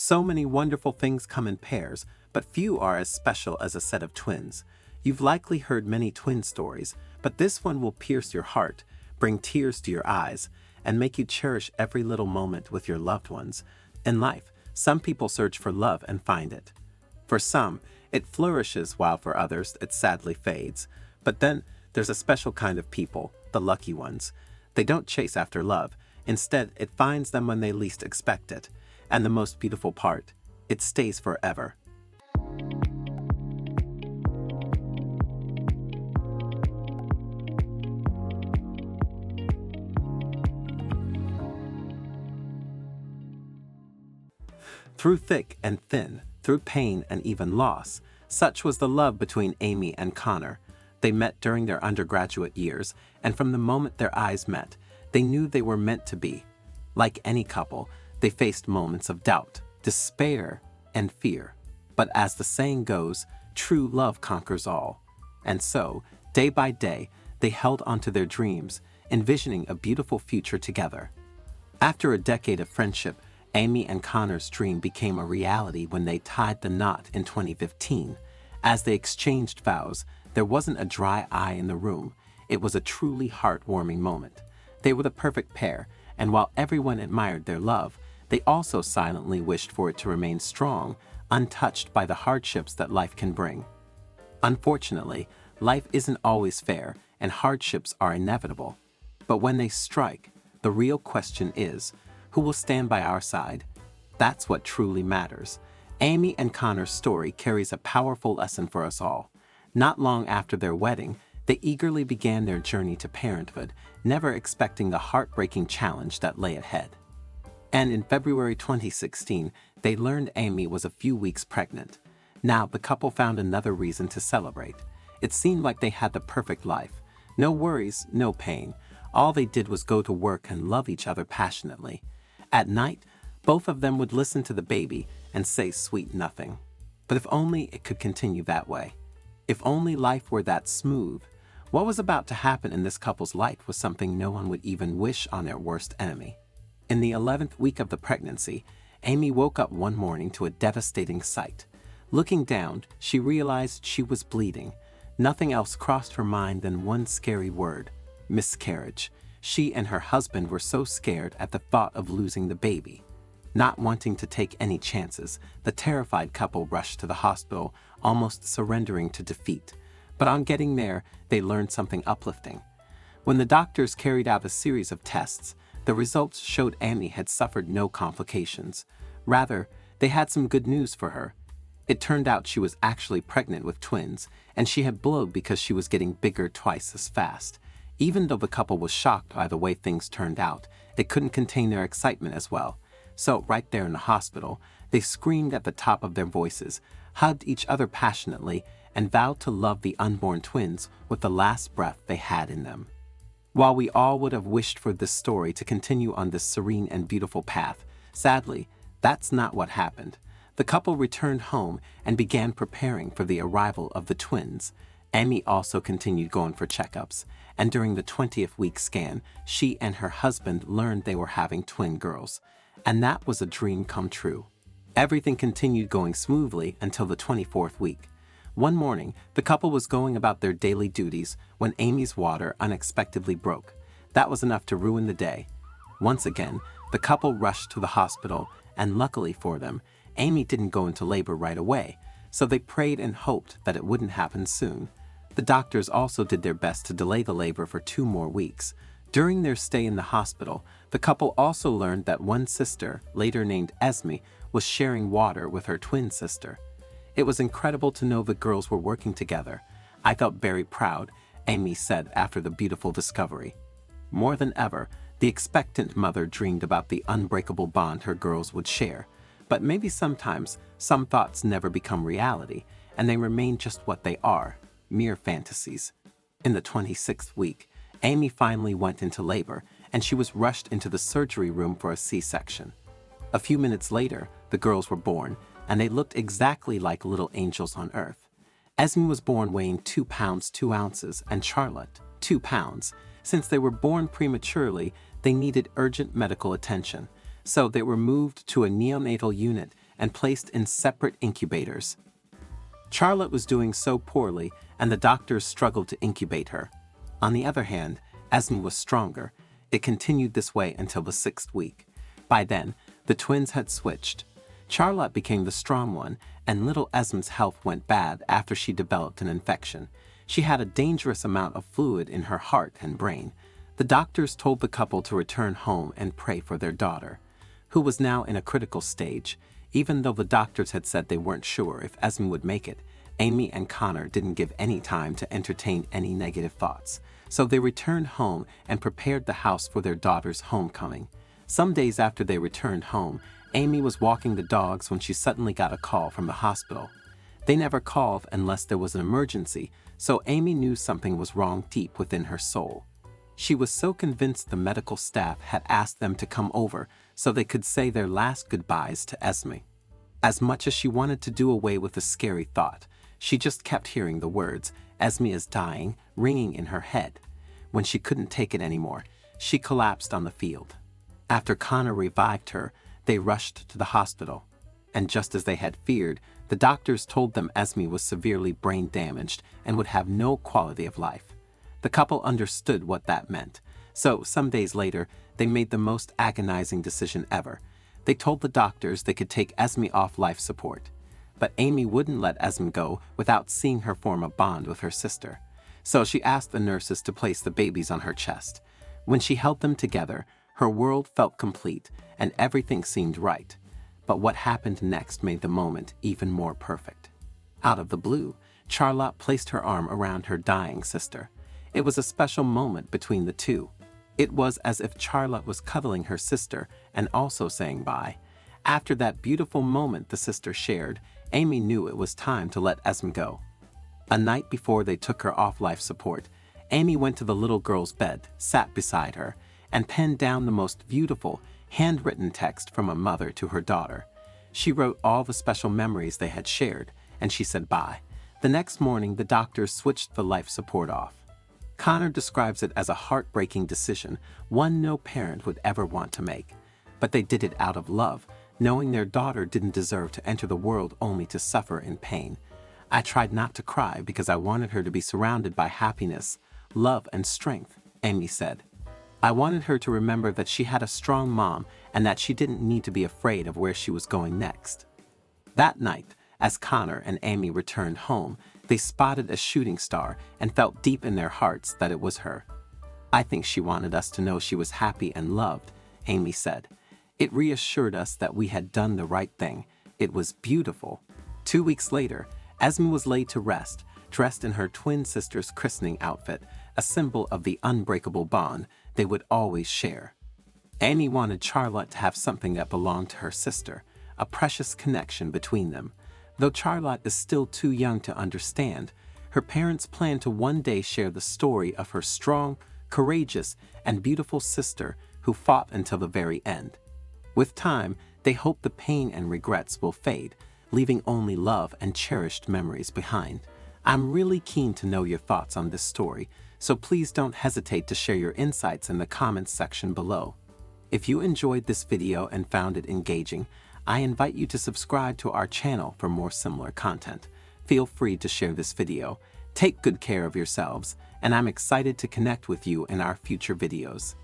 So many wonderful things come in pairs, but few are as special as a set of twins. You've likely heard many twin stories, but this one will pierce your heart, bring tears to your eyes, and make you cherish every little moment with your loved ones. In life, some people search for love and find it. For some, it flourishes, while for others, it sadly fades. But then, there's a special kind of people, the lucky ones. They don't chase after love. Instead, it finds them when they least expect it. And the most beautiful part, it stays forever. Through thick and thin, through pain and even loss, such was the love between Amy and Connor. They met during their undergraduate years, and from the moment their eyes met, they knew they were meant to be. Like any couple, they faced moments of doubt, despair, and fear. But as the saying goes, true love conquers all. And so, day by day, they held onto their dreams, envisioning a beautiful future together. After a decade of friendship, Amy and Connor's dream became a reality when they tied the knot in 2015. As they exchanged vows, there wasn't a dry eye in the room. It was a truly heartwarming moment. They were the perfect pair, and while everyone admired their love, they also silently wished for it to remain strong, untouched by the hardships that life can bring. Unfortunately, life isn't always fair, and hardships are inevitable. But when they strike, the real question is, who will stand by our side? That's what truly matters. Amy and Connor's story carries a powerful lesson for us all. Not long after their wedding, they eagerly began their journey to parenthood, never expecting the heartbreaking challenge that lay ahead. And in February 2016, they learned Amy was a few weeks pregnant. Now, the couple found another reason to celebrate. It seemed like they had the perfect life. No worries, no pain. All they did was go to work and love each other passionately. At night, both of them would listen to the baby and say sweet nothing. But if only it could continue that way. If only life were that smooth. What was about to happen in this couple's life was something no one would even wish on their worst enemy. In the 11th week of the pregnancy, Amy woke up one morning to a devastating sight. Looking down, she realized she was bleeding. Nothing else crossed her mind than one scary word: miscarriage. She and her husband were so scared at the thought of losing the baby. Not wanting to take any chances, the terrified couple rushed to the hospital, almost surrendering to defeat. But on getting there, they learned something uplifting. When the doctors carried out a series of tests, the results showed Amy had suffered no complications. Rather, they had some good news for her. It turned out she was actually pregnant with twins, and she had blowed because she was getting bigger twice as fast. Even though the couple was shocked by the way things turned out, they couldn't contain their excitement as well. So, right there in the hospital, they screamed at the top of their voices, hugged each other passionately, and vowed to love the unborn twins with the last breath they had in them. While we all would have wished for this story to continue on this serene and beautiful path, sadly, that's not what happened. The couple returned home and began preparing for the arrival of the twins. Amy also continued going for checkups, and during the 20th week scan, she and her husband learned they were having twin girls. And that was a dream come true. Everything continued going smoothly until the 24th week. One morning, the couple was going about their daily duties when Amy's water unexpectedly broke. That was enough to ruin the day. Once again, the couple rushed to the hospital, and luckily for them, Amy didn't go into labor right away, so they prayed and hoped that it wouldn't happen soon. The doctors also did their best to delay the labor for 2 more weeks. During their stay in the hospital, the couple also learned that one sister, later named Esme, was sharing water with her twin sister. It was incredible to know the girls were working together. I felt very proud, Amy said after the beautiful discovery. More than ever, the expectant mother dreamed about the unbreakable bond her girls would share. But maybe sometimes, some thoughts never become reality, and they remain just what they are, mere fantasies. In the 26th week, Amy finally went into labor, and she was rushed into the surgery room for a C-section. A few minutes later, the girls were born, and they looked exactly like little angels on earth. Esme was born weighing 2 pounds 2 ounces, and Charlotte, 2 pounds. Since they were born prematurely, they needed urgent medical attention, so they were moved to a neonatal unit and placed in separate incubators. Charlotte was doing so poorly, and the doctors struggled to incubate her. On the other hand, Esme was stronger. It continued this way until the 6th week. By then, the twins had switched. Charlotte became the strong one, and little Esme's health went bad after she developed an infection. She had a dangerous amount of fluid in her heart and brain. The doctors told the couple to return home and pray for their daughter, who was now in a critical stage. Even though the doctors had said they weren't sure if Esme would make it, Amy and Connor didn't give any time to entertain any negative thoughts. So they returned home and prepared the house for their daughter's homecoming. Some days after they returned home, Amy was walking the dogs when she suddenly got a call from the hospital. They never called unless there was an emergency, so Amy knew something was wrong deep within her soul. She was so convinced the medical staff had asked them to come over so they could say their last goodbyes to Esme. As much as she wanted to do away with the scary thought, she just kept hearing the words, "Esme is dying," ringing in her head. When she couldn't take it anymore, she collapsed on the field. After Connor revived her, they rushed to the hospital. And just as they had feared, the doctors told them Esme was severely brain damaged and would have no quality of life. The couple understood what that meant. So, some days later, they made the most agonizing decision ever. They told the doctors they could take Esme off life support. But Amy wouldn't let Esme go without seeing her form a bond with her sister. So she asked the nurses to place the babies on her chest. When she held them together, her world felt complete and everything seemed right. But what happened next made the moment even more perfect. Out of the blue, Charlotte placed her arm around her dying sister. It was a special moment between the two. It was as if Charlotte was cuddling her sister and also saying bye. After that beautiful moment the sisters shared, Amy knew it was time to let Esme go. A night before they took her off life support, Amy went to the little girl's bed, sat beside her, and penned down the most beautiful, handwritten text from a mother to her daughter. She wrote all the special memories they had shared, and she said bye. The next morning, the doctors switched the life support off. Connor describes it as a heartbreaking decision, one no parent would ever want to make. But they did it out of love, knowing their daughter didn't deserve to enter the world only to suffer in pain. I tried not to cry because I wanted her to be surrounded by happiness, love, and strength, Amy said. I wanted her to remember that she had a strong mom and that she didn't need to be afraid of where she was going next. That night, as Connor and Amy returned home, they spotted a shooting star and felt deep in their hearts that it was her. I think she wanted us to know she was happy and loved, Amy said. It reassured us that we had done the right thing. It was beautiful. 2 weeks later, Esme was laid to rest, dressed in her twin sister's christening outfit, a symbol of the unbreakable bond they would always share. Amy wanted Charlotte to have something that belonged to her sister, a precious connection between them. Though Charlotte is still too young to understand, her parents plan to one day share the story of her strong, courageous, and beautiful sister who fought until the very end. With time, they hope the pain and regrets will fade, leaving only love and cherished memories behind. I'm really keen to know your thoughts on this story, so please don't hesitate to share your insights in the comments section below. If you enjoyed this video and found it engaging, I invite you to subscribe to our channel for more similar content. Feel free to share this video. Take good care of yourselves, and I'm excited to connect with you in our future videos.